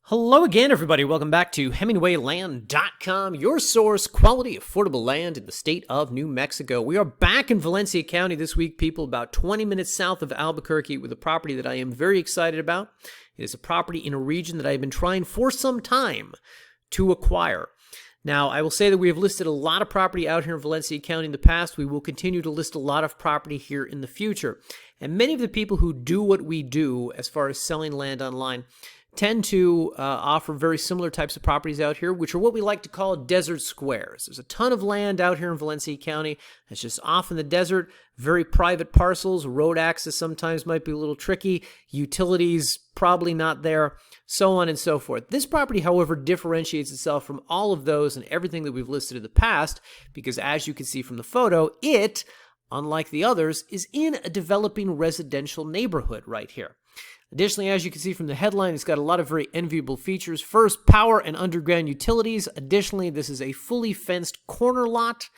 Hello again, everybody. Welcome back to HemingwayLand.com, your source, quality, affordable land in the state of New Mexico. We are back in Valencia County this week, people, about 20 minutes south of Albuquerque with a property that I am very excited about. It is a property in a region that I have been trying for some time to acquire. Now, I will say that we have listed a lot of property out here in Valencia County in the past. We will continue to list a lot of property here in the future. And many of the people who do what we do as far as selling land online tend to offer very similar types of properties out here, which are what we like to call desert squares. There's a ton of land out here in Valencia County that's just off in the desert, very private parcels. Road access sometimes might be a little tricky. Utilities probably not there, so on and so forth. This property, however, differentiates itself from all of those and everything that we've listed in the past because, as you can see from the photo, it, unlike the others, is in a developing residential neighborhood right here. Additionally, as you can see from the headline, it's got a lot of very enviable features. First, power and underground utilities. Additionally, this is a fully fenced corner lot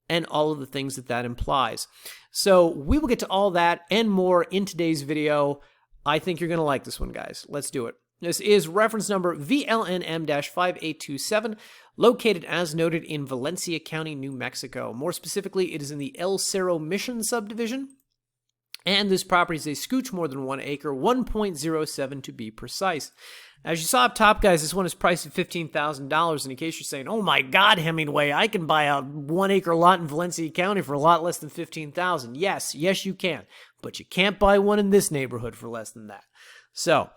and all of the things that that implies. So we will get to all that and more in today's video. I think you're going to like this one, guys. Let's do it. This is reference number VLNM-5827, located as noted in Valencia County, New Mexico. More specifically, it is in the El Cerro Mission subdivision. And this property is a scooch more than 1 acre, 1.07 to be precise. As you saw up top, guys, this one is priced at $15,000. And in case you're saying, oh my God, Hemingway, I can buy a 1 acre lot in Valencia County for a lot less than $15,000. Yes, you can. But you can't buy one in this neighborhood for less than that. So,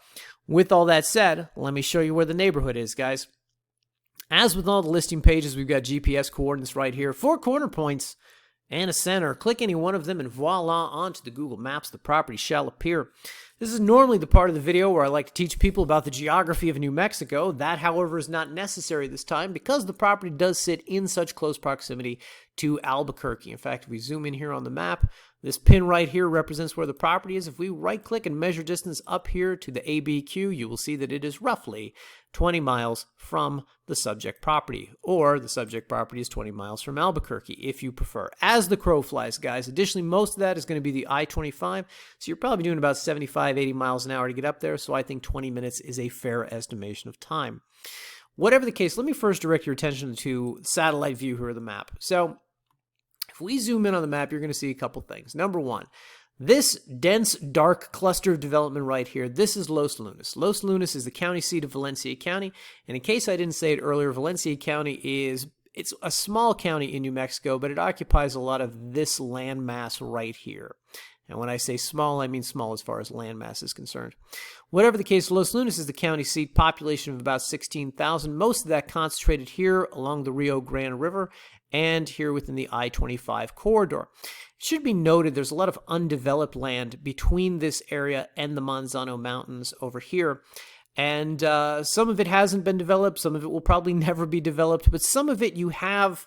with all that said, let me show you where the neighborhood is, guys. As with all the listing pages, we've got GPS coordinates right here, 4 corner points, and a center. Click any one of them and voila, onto the Google Maps the property shall appear. This is normally the part of the video where I like to teach people about the geography of New Mexico. That, however, is not necessary this time because the property does sit in such close proximity to Albuquerque. In fact, if we zoom in here on the map, this pin right here represents where the property is. If we right-click and measure distance up here to the ABQ, you will see that it is roughly 20 miles from the subject property, or the subject property is 20 miles from Albuquerque, if you prefer. As the crow flies, guys. Additionally, most of that is going to be the I-25, so you're probably doing about 75, 80 miles an hour to get up there, so I think 20 minutes is a fair estimation of time. Whatever the case, let me first direct your attention to satellite view here of the map. So, if we zoom in on the map, you're going to see a couple things. Number one, this dense, dark cluster of development right here, this is Los Lunas. Los Lunas is the county seat of Valencia County, and in case I didn't say it earlier, Valencia County it's a small county in New Mexico, but it occupies a lot of this landmass right here. And when I say small, I mean small as far as landmass is concerned. Whatever the case, Los Lunas is the county seat, population of about 16,000. Most of that concentrated here along the Rio Grande River and here within the I-25 corridor. It should be noted there's a lot of undeveloped land between this area and the Manzano Mountains over here. And some of it hasn't been developed, some of it will probably never be developed, but some of it you have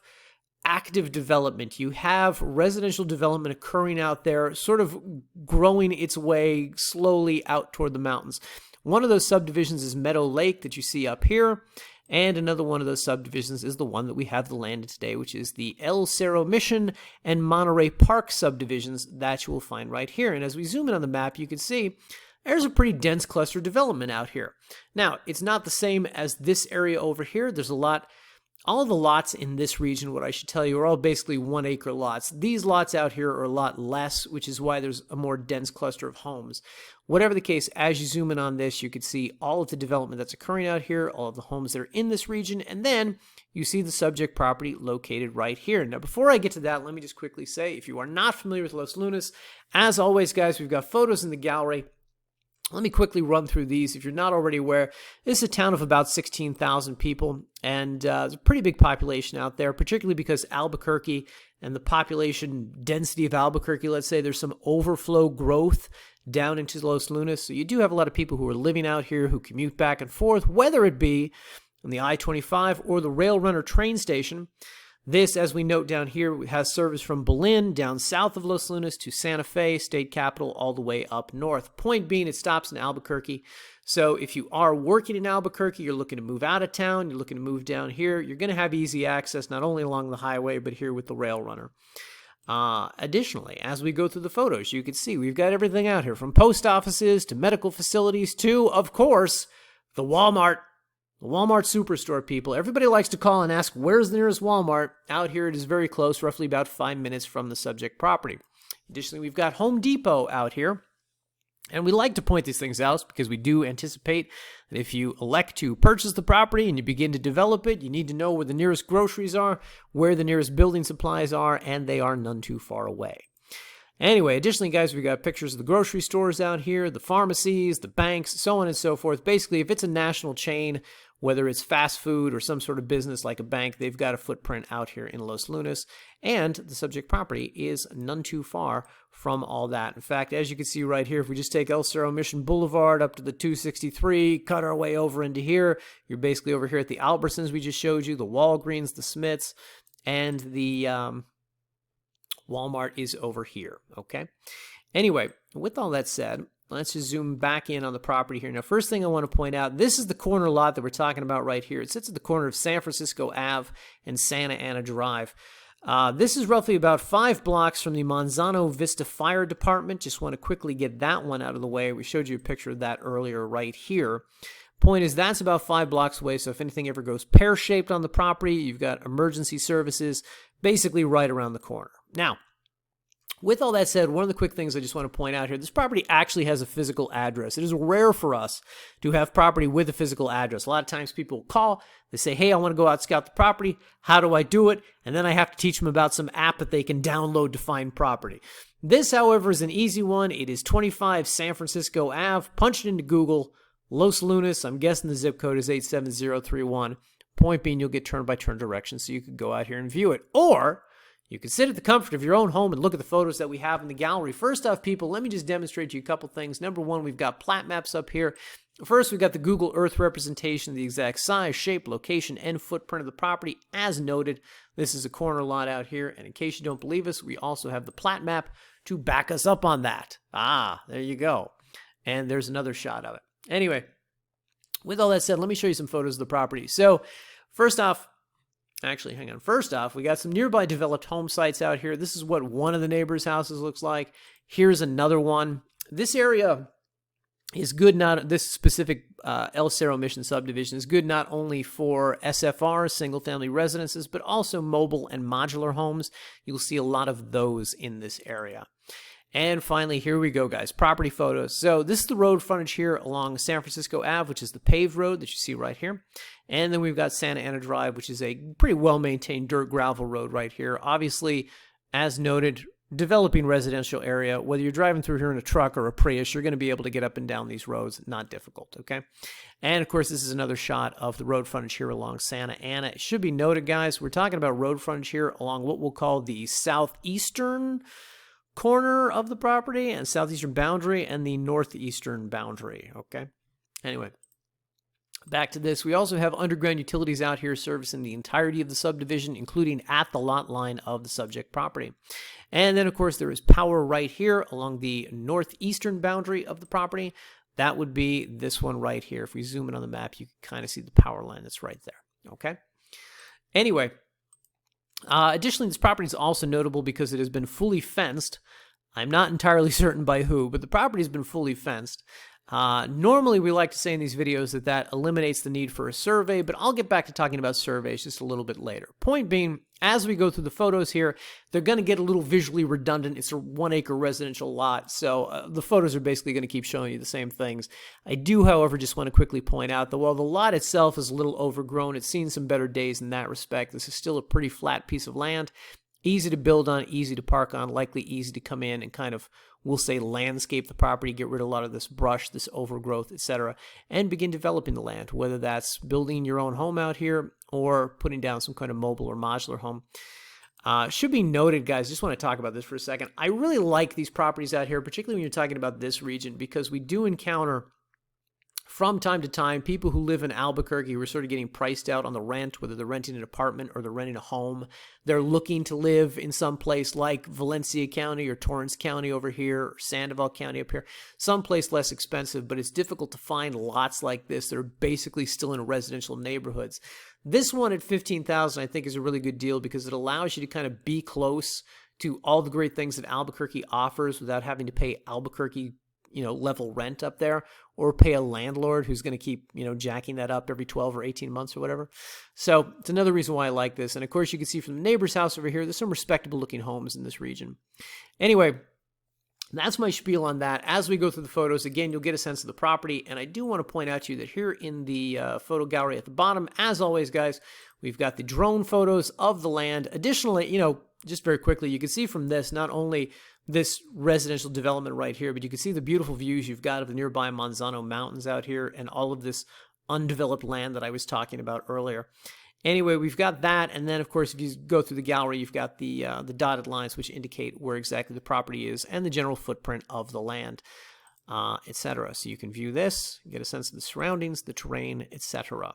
active development. You have residential development occurring out there, sort of growing its way slowly out toward the mountains. One of those subdivisions is Meadow Lake that you see up here, and another one of those subdivisions is the one that we have the land in today, which is the El Cerro Mission and Monterey Park subdivisions that you will find right here. And as we zoom in on the map, you can see there's a pretty dense cluster of development out here. Now, it's not the same as this area over here. There's a lot. All of the lots in this region, what I should tell you, are all basically 1 acre lots. These lots out here are a lot less, which is why there's a more dense cluster of homes. Whatever the case, as you zoom in on this, you can see all of the development that's occurring out here, all of the homes that are in this region, and then you see the subject property located right here. Now, before I get to that, let me just quickly say, if you are not familiar with Los Lunas, as always, guys, we've got photos in the gallery. Let me quickly run through these. If you're not already aware, this is a town of about 16,000 people, and there's a pretty big population out there, particularly because Albuquerque and the population density of Albuquerque, let's say there's some overflow growth down into Los Lunas. So you do have a lot of people who are living out here who commute back and forth, whether it be on the I-25 or the Rail Runner train station. This, as we note down here, has service from Belen down south of Los Lunas to Santa Fe, state capital, all the way up north. Point being, it stops in Albuquerque. So if you are working in Albuquerque, you're looking to move out of town, you're looking to move down here, you're going to have easy access not only along the highway, but here with the Rail Runner. Additionally, as we go through the photos, you can see we've got everything out here, from post offices to medical facilities to, of course, the Walmart The Walmart Superstore, people. Everybody likes to call and ask, where's the nearest Walmart? Out here, it is very close, roughly about 5 minutes from the subject property. Additionally, we've got Home Depot out here. And we like to point these things out because we do anticipate that if you elect to purchase the property and you begin to develop it, you need to know where the nearest groceries are, where the nearest building supplies are, and they are none too far away. Anyway, additionally, guys, we got pictures of the grocery stores out here, the pharmacies, the banks, so on and so forth. Basically, if it's a national chain, whether it's fast food or some sort of business like a bank, they've got a footprint out here in Los Lunas, and the subject property is none too far from all that. In fact, as you can see right here, if we just take El Cerro Mission Boulevard up to the 263, cut our way over into here, you're basically over here at the Albertsons we just showed you, the Walgreens, the Smiths, and the Walmart is over here, okay? Anyway, with all that said, let's just zoom back in on the property here. Now, first thing I want to point out, this is the corner lot that we're talking about right here. It sits at the corner of San Francisco Ave and Santa Ana Drive. This is roughly about 5 blocks from the Manzano Vista Fire Department. Just want to quickly get that one out of the way. We showed you a picture of that earlier right here. Point is, that's about 5 blocks away, so if anything ever goes pear-shaped on the property, you've got emergency services basically right around the corner. Now, with all that said, one of the quick things I just want to point out here, this property actually has a physical address. It is rare for us to have property with a physical address. A lot of times people call, they say, hey, I want to go out and scout the property. How do I do it? And then I have to teach them about some app that they can download to find property. This, however, is an easy one. It is 25 San Francisco Ave. Punch it into Google. Los Lunas, I'm guessing the zip code is 87031. Point being, you'll get turn-by-turn directions so you can go out here and view it. Or you can sit at the comfort of your own home and look at the photos that we have in the gallery. First off, people, let me just demonstrate to you a couple things. Number one, we've got plat maps up here. First, we've got the Google Earth representation of the exact size, shape, location, and footprint of the property. As noted, this is a corner lot out here. And in case you don't believe us, we also have the plat map to back us up on that. Ah, there you go. And there's another shot of it. Anyway, with all that said, let me show you some photos of the property. So, first off, we got some nearby developed home sites out here. This is what one of the neighbors' houses looks like. Here's another one. This area is good, this specific El Cerro Mission subdivision is good not only for SFRs, single-family residences, but also mobile and modular homes. You'll see a lot of those in this area. And finally, here we go, guys. Property photos. So this is the road frontage here along San Francisco Ave, which is the paved road that you see right here. And then we've got Santa Ana Drive, which is a pretty well-maintained dirt gravel road right here. Obviously, as noted, developing residential area. Whether you're driving through here in a truck or a Prius, you're going to be able to get up and down these roads. Not difficult, okay? And, of course, this is another shot of the road frontage here along Santa Ana. It should be noted, guys, we're talking about road frontage here along what we'll call the southeastern corner of the property and southeastern boundary and the northeastern boundary, okay? Anyway, back to this. We also have underground utilities out here servicing the entirety of the subdivision, including at the lot line of the subject property. And then, of course, there is power right here along the northeastern boundary of the property. That would be this one right here. If we zoom in on the map, you can kind of see the power line that's right there, okay? Anyway, additionally, this property is also notable because it has been fully fenced. I'm not entirely certain by who, but the property has been fully fenced. Normally, we like to say in these videos that eliminates the need for a survey, but I'll get back to talking about surveys just a little bit later. Point being, as we go through the photos here, they're going to get a little visually redundant. It's a 1-acre residential lot, so the photos are basically going to keep showing you the same things. I do, however, just want to quickly point out that while the lot itself is a little overgrown, it's seen some better days in that respect. This is still a pretty flat piece of land. Easy to build on, easy to park on, likely easy to come in and kind of, we'll say, landscape the property, get rid of a lot of this brush, this overgrowth, etc., and begin developing the land, whether that's building your own home out here or putting down some kind of mobile or modular home. Should be noted, guys, just want to talk about this for a second. I really like these properties out here, particularly when you're talking about this region, because we do encounter from time to time, people who live in Albuquerque who are sort of getting priced out on the rent, whether they're renting an apartment or they're renting a home. They're looking to live in some place like Valencia County or Torrance County over here, or Sandoval County up here, someplace less expensive, but it's difficult to find lots like this that are basically still in residential neighborhoods. This one at $15,000 I think is a really good deal because it allows you to kind of be close to all the great things that Albuquerque offers without having to pay Albuquerque level rent up there, or pay a landlord who's going to keep, jacking that up every 12 or 18 months or whatever. So it's another reason why I like this. And of course, you can see from the neighbor's house over here, there's some respectable looking homes in this region. Anyway, that's my spiel on that. As we go through the photos, again, you'll get a sense of the property. And I do want to point out to you that here in the photo gallery at the bottom, as always, guys, we've got the drone photos of the land. Additionally, just very quickly, you can see from this, not only this residential development right here, but you can see the beautiful views you've got of the nearby Manzano Mountains out here and all of this undeveloped land that I was talking about earlier. Anyway, we've got that, and then, of course, if you go through the gallery, you've got the dotted lines, which indicate where exactly the property is and the general footprint of the land, etc. So you can view this, get a sense of the surroundings, the terrain, etc.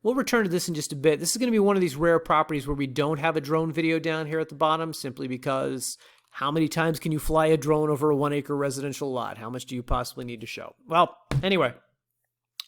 We'll return to this in just a bit. This is going to be one of these rare properties where we don't have a drone video down here at the bottom, simply because how many times can you fly a drone over a 1-acre residential lot? How much do you possibly need to show? Well, anyway,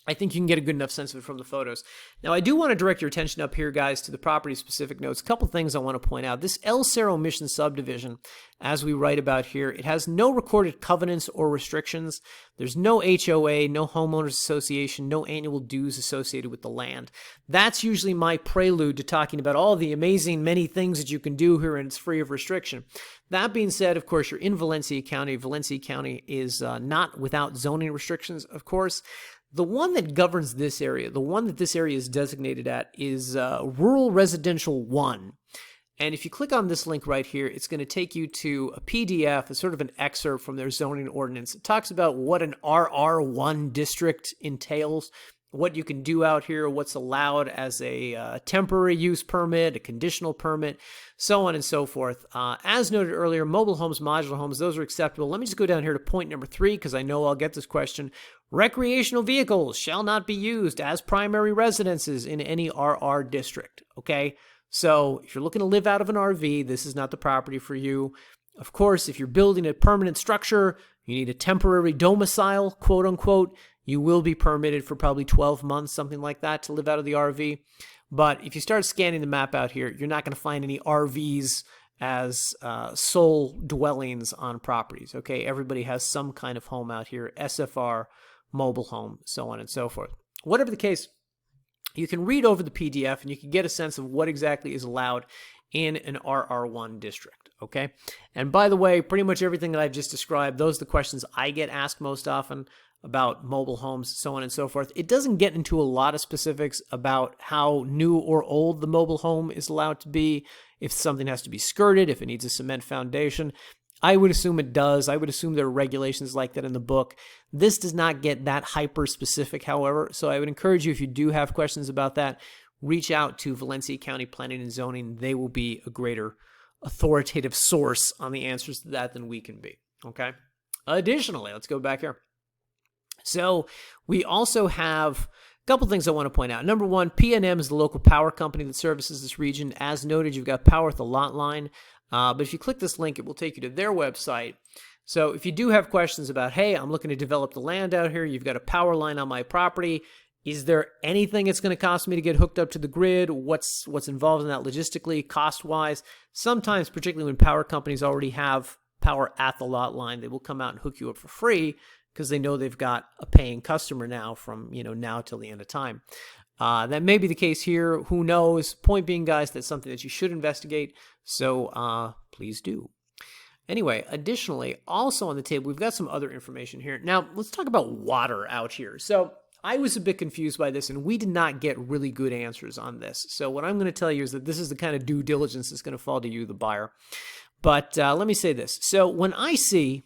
I think you can get a good enough sense of it from the photos. Now, I do want to direct your attention up here, guys, to the property-specific notes. A couple things I want to point out. This El Cerro Mission subdivision, as we write about here, it has no recorded covenants or restrictions. There's no HOA, no homeowners association, no annual dues associated with the land. That's usually my prelude to talking about all the amazing many things that you can do here, and it's free of restriction. That being said, of course, you're in Valencia County. Valencia County is not without zoning restrictions, of course. The one that governs this area, the one that this area is designated at, is Rural Residential 1. And if you click on this link right here, it's going to take you to a PDF, it's sort of an excerpt from their zoning ordinance. It talks about what an RR1 district entails, what you can do out here, what's allowed as a temporary use permit, a conditional permit, so on and so forth. As noted earlier, mobile homes, modular homes, those are acceptable. Let me just go down here to point number 3, because I know I'll get this question. Recreational vehicles shall not be used as primary residences in any RR district, okay? So if you're looking to live out of an RV, this is not the property for you. Of course, if you're building a permanent structure, you need a temporary domicile, quote unquote, you will be permitted for probably 12 months, something like that, to live out of the RV. But if you start scanning the map out here, you're not going to find any RVs as sole dwellings on properties, okay? Everybody has some kind of home out here, SFR, mobile home, so on and so forth. Whatever the case, you can read over the PDF and you can get a sense of what exactly is allowed in an RR1 district, okay? And by the way, pretty much everything that I've just described, those are the questions I get asked most often about mobile homes, so on and so forth. It doesn't get into a lot of specifics about how new or old the mobile home is allowed to be, if something has to be skirted, if it needs a cement foundation. I would assume it does. I would assume there are regulations like that in the book. This does not get that hyper-specific, however, so I would encourage you, if you do have questions about that, reach out to Valencia County Planning and Zoning. They will be a greater authoritative source on the answers to that than we can be, okay? Additionally, let's go back here. So we also have a couple things I want to point out. Number one, PNM is the local power company that services this region. As noted, you've got power at the lot line. But if you click this link, it will take you to their website. So if you do have questions about, hey, I'm looking to develop the land out here, you've got a power line on my property, is there anything it's going to cost me to get hooked up to the grid? What's involved in that logistically, cost-wise? Sometimes, particularly when power companies already have power at the lot line, they will come out and hook you up for free because they know they've got a paying customer now from, now till the end of time. That may be the case here. Who knows? Point being, guys, that's something that you should investigate. So please do. Anyway, additionally, also on the table, we've got some other information here. Now, let's talk about water out here. So I was a bit confused by this, and we did not get really good answers on this. So what I'm going to tell you is that this is the kind of due diligence that's going to fall to you, the buyer. But let me say this. So when I see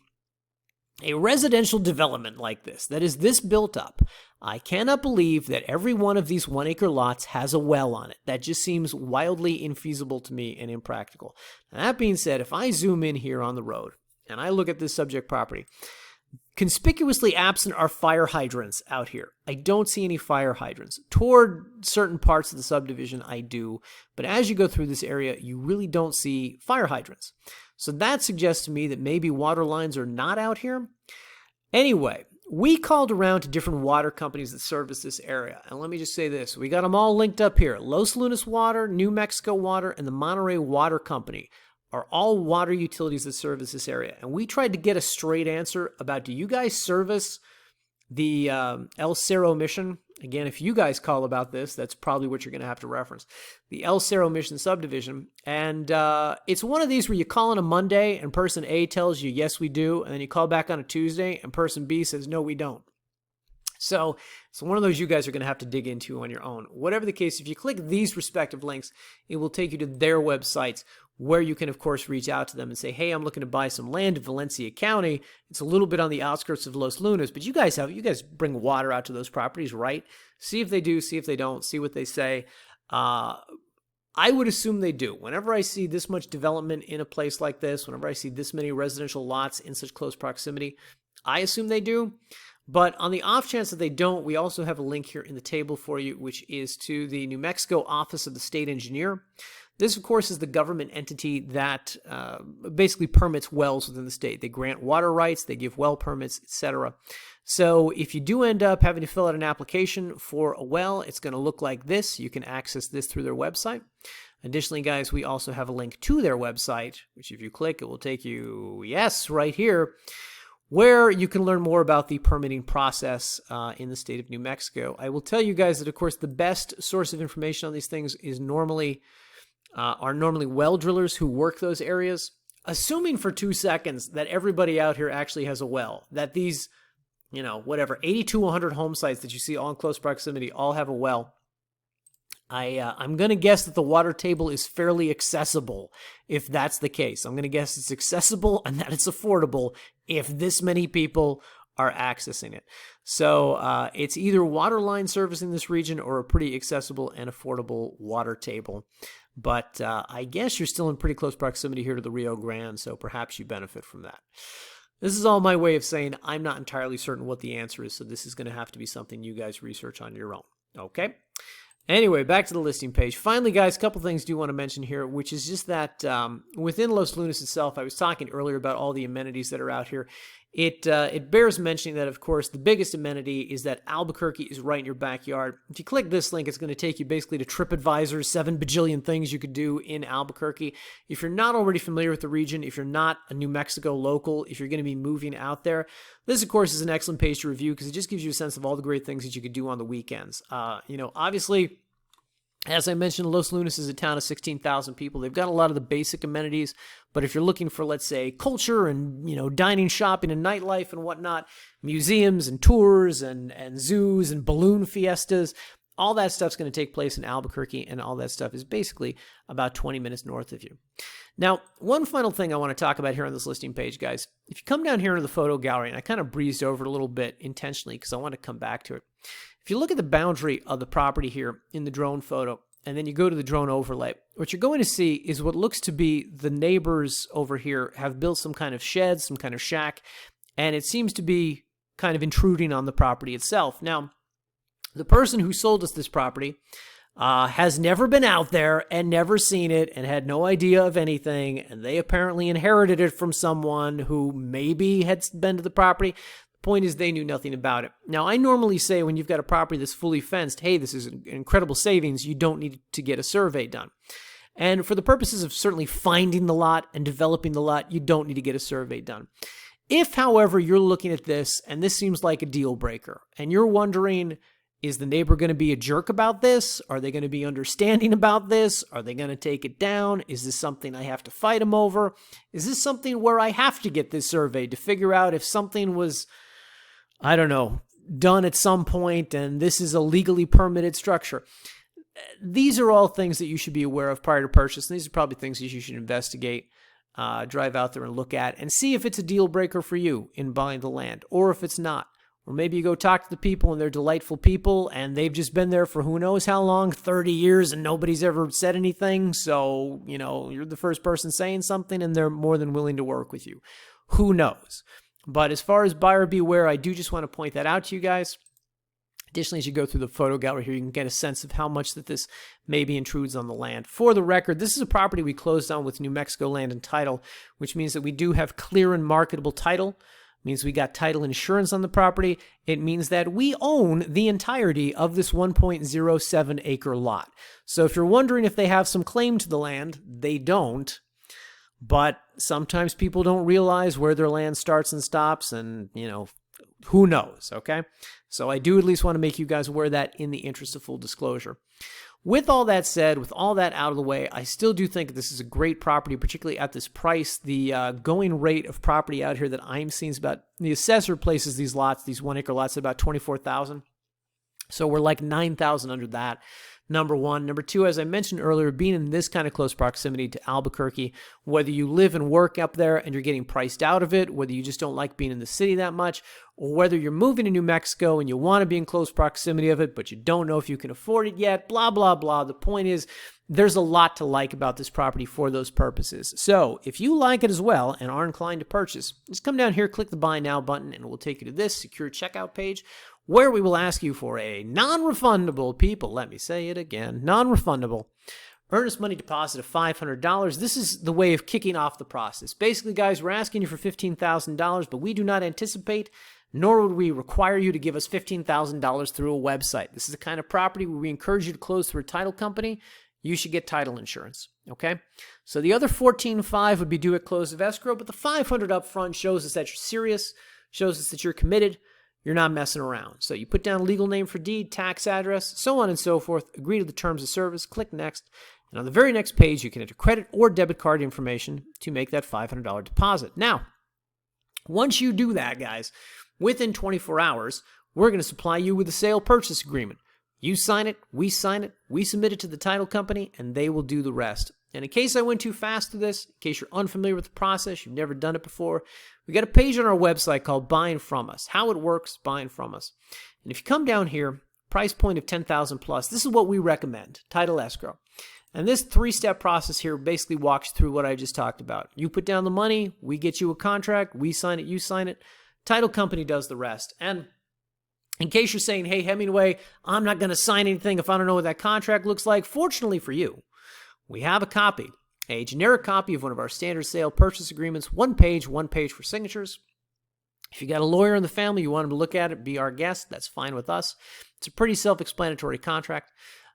a residential development like this, that is this built up, I cannot believe that every one of these 1-acre lots has a well on it. That just seems wildly infeasible to me and impractical. Now, that being said, if I zoom in here on the road and I look at this subject property, conspicuously absent are fire hydrants out here. I don't see any fire hydrants. Toward certain parts of the subdivision, I do. But as you go through this area, you really don't see fire hydrants. So that suggests to me that maybe water lines are not out here. Anyway, we called around to different water companies that service this area. And let me just say this. We got them all linked up here. Los Lunas Water, New Mexico Water, and the Monterey Water Company are all water utilities that service this area. And we tried to get a straight answer about, do you guys service the El Cerro Mission. Again, if you guys call about this, that's probably what you're going to have to reference. The El Cerro Mission subdivision. And it's one of these where you call on a Monday and person A tells you, yes, we do. And then you call back on a Tuesday and person B says, no, we don't. So it's one of those you guys are going to have to dig into on your own. Whatever the case, if you click these respective links, it will take you to their websites where you can, of course, reach out to them and say, hey, I'm looking to buy some land in Valencia County. It's a little bit on the outskirts of Los Lunas, but you guys bring water out to those properties, right? See if they do, see if they don't, see what they say. I would assume they do. Whenever I see this much development in a place like this, whenever I see this many residential lots in such close proximity, I assume they do. But on the off chance that they don't, we also have a link here in the table for you, which is to the New Mexico Office of the State Engineer. This, of course, is the government entity that basically permits wells within the state. They grant water rights, they give well permits, etc. So if you do end up having to fill out an application for a well, it's going to look like this. You can access this through their website. Additionally, guys, we also have a link to their website, which if you click, it will take you, yes, right here, where you can learn more about the permitting process in the state of New Mexico. I will tell you guys that, of course, the best source of information on these things is normally well drillers who work those areas. Assuming for 2 seconds that everybody out here actually has a well, that these, 80 to 100 home sites that you see all in close proximity all have a well. I'm going to guess that the water table is fairly accessible if that's the case. I'm going to guess it's accessible and that it's affordable if this many people are accessing it. So it's either water line service in this region or a pretty accessible and affordable water table. But I guess you're still in pretty close proximity here to the Rio Grande, so perhaps you benefit from that. This is all my way of saying I'm not entirely certain what the answer is, so this is going to have to be something you guys research on your own. Okay? Anyway, back to the listing page. Finally, guys, a couple things I do want to mention here, which is just that within Los Lunas itself, I was talking earlier about all the amenities that are out here. It bears mentioning that, of course, the biggest amenity is that Albuquerque is right in your backyard. If you click this link, it's going to take you basically to TripAdvisor's 7 bajillion things you could do in Albuquerque. If you're not already familiar with the region, if you're not a New Mexico local, if you're going to be moving out there, this, of course, is an excellent page to review because it just gives you a sense of all the great things that you could do on the weekends. Obviously, as I mentioned, Los Lunas is a town of 16,000 people. They've got a lot of the basic amenities, but if you're looking for, let's say, culture and, dining, shopping, and nightlife and whatnot, museums and tours and zoos and balloon fiestas, all that stuff's going to take place in Albuquerque, and all that stuff is basically about 20 minutes north of you. Now, one final thing I want to talk about here on this listing page, guys. If you come down here into the photo gallery, and I kind of breezed over it a little bit intentionally because I want to come back to it. If you look at the boundary of the property here in the drone photo, and then you go to the drone overlay, what you're going to see is what looks to be the neighbors over here have built some kind of shed, some kind of shack, and it seems to be kind of intruding on the property itself. Now, the person who sold us this property has never been out there and never seen it and had no idea of anything, and they apparently inherited it from someone who maybe had been to the property. Point is, they knew nothing about it. Now, I normally say when you've got a property that's fully fenced, hey, this is an incredible savings. You don't need to get a survey done. And for the purposes of certainly finding the lot and developing the lot, you don't need to get a survey done. If, however, you're looking at this and this seems like a deal breaker and you're wondering, is the neighbor going to be a jerk about this? Are they going to be understanding about this? Are they going to take it down? Is this something I have to fight them over? Is this something where I have to get this survey to figure out if something was, I don't know, done at some point and this is a legally permitted structure? These are all things that you should be aware of prior to purchase. And these are probably things that you should investigate, drive out there and look at and see if it's a deal breaker for you in buying the land or if it's not. Or maybe you go talk to the people and they're delightful people and they've just been there for who knows how long, 30 years, and nobody's ever said anything. So, you're the first person saying something and they're more than willing to work with you. Who knows? But as far as buyer beware, I do just want to point that out to you guys. Additionally, as you go through the photo gallery here, you can get a sense of how much that this maybe intrudes on the land. For the record, this is a property we closed on with New Mexico Land and Title, which means that we do have clear and marketable title. It means we got title insurance on the property. It means that we own the entirety of this 1.07 acre lot. So if you're wondering if they have some claim to the land, they don't. But sometimes people don't realize where their land starts and stops, and, Who knows, okay? So I do at least want to make you guys aware of that in the interest of full disclosure. With all that said, with all that out of the way, I still do think this is a great property, particularly at this price. The going rate of property out here that I'm seeing is about, the assessor places these lots, these 1 acre lots, at about $24,000. So we're like $9,000 under that. Number one. Number two, as I mentioned earlier, being in this kind of close proximity to Albuquerque, whether you live and work up there and you're getting priced out of it, whether you just don't like being in the city that much, or whether you're moving to New Mexico and you want to be in close proximity of it, but you don't know if you can afford it yet, blah, blah, blah. The point is, there's a lot to like about this property for those purposes. So if you like it as well and are inclined to purchase, just come down here, click the Buy Now button, and it will take you to this secure checkout page, where we will ask you for a non-refundable, people, let me say it again, non-refundable earnest money deposit of $500. This is the way of kicking off the process. Basically, guys, we're asking you for $15,000, but we do not anticipate, nor would we require you to give us $15,000 through a website. This is the kind of property where we encourage you to close through a title company. You should get title insurance, okay? So the other $14,500 would be due at close of escrow, but the $500 up front shows us that you're serious, shows us that you're committed. You're not messing around. So you put down legal name for deed, tax address, so on and so forth, agree to the terms of service, click next, and on the very next page, you can enter credit or debit card information to make that $500 deposit. Now, once you do that, guys, within 24 hours, we're going to supply you with a sale purchase agreement. You sign it, we submit it to the title company, and they will do the rest. And in case I went too fast through this, in case you're unfamiliar with the process, you've never done it before, we got a page on our website called Buying From Us. How it works, buying from us. And if you come down here, price point of $10,000 plus, this is what we recommend, title escrow. And this 3-step process here basically walks through what I just talked about. You put down the money, we get you a contract, we sign it, you sign it, title company does the rest. And in case you're saying, hey, Hemingway, I'm not going to sign anything if I don't know what that contract looks like, fortunately for you, we have a copy, a generic copy of one of our standard sale purchase agreements, one page for signatures. If you got a lawyer in the family, you want him to look at it, be our guest, that's fine with us. It's a pretty self-explanatory contract.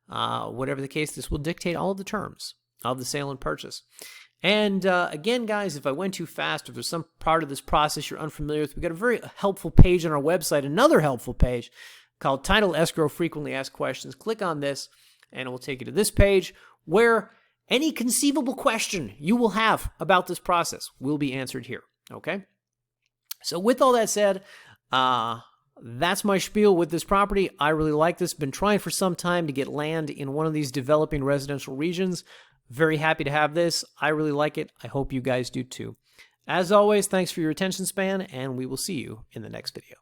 Whatever the case, this will dictate all of the terms of the sale and purchase. And again, guys, if I went too fast, if there's some part of this process you're unfamiliar with, we've got a very helpful page on our website, another helpful page called Title Escrow Frequently Asked Questions. Click on this, and it will take you to this page where any conceivable question you will have about this process will be answered here, okay? So with all that said, that's my spiel with this property. I really like this. Been trying for some time to get land in one of these developing residential regions. Very happy to have this. I really like it. I hope you guys do too. As always, thanks for your attention span, and we will see you in the next video.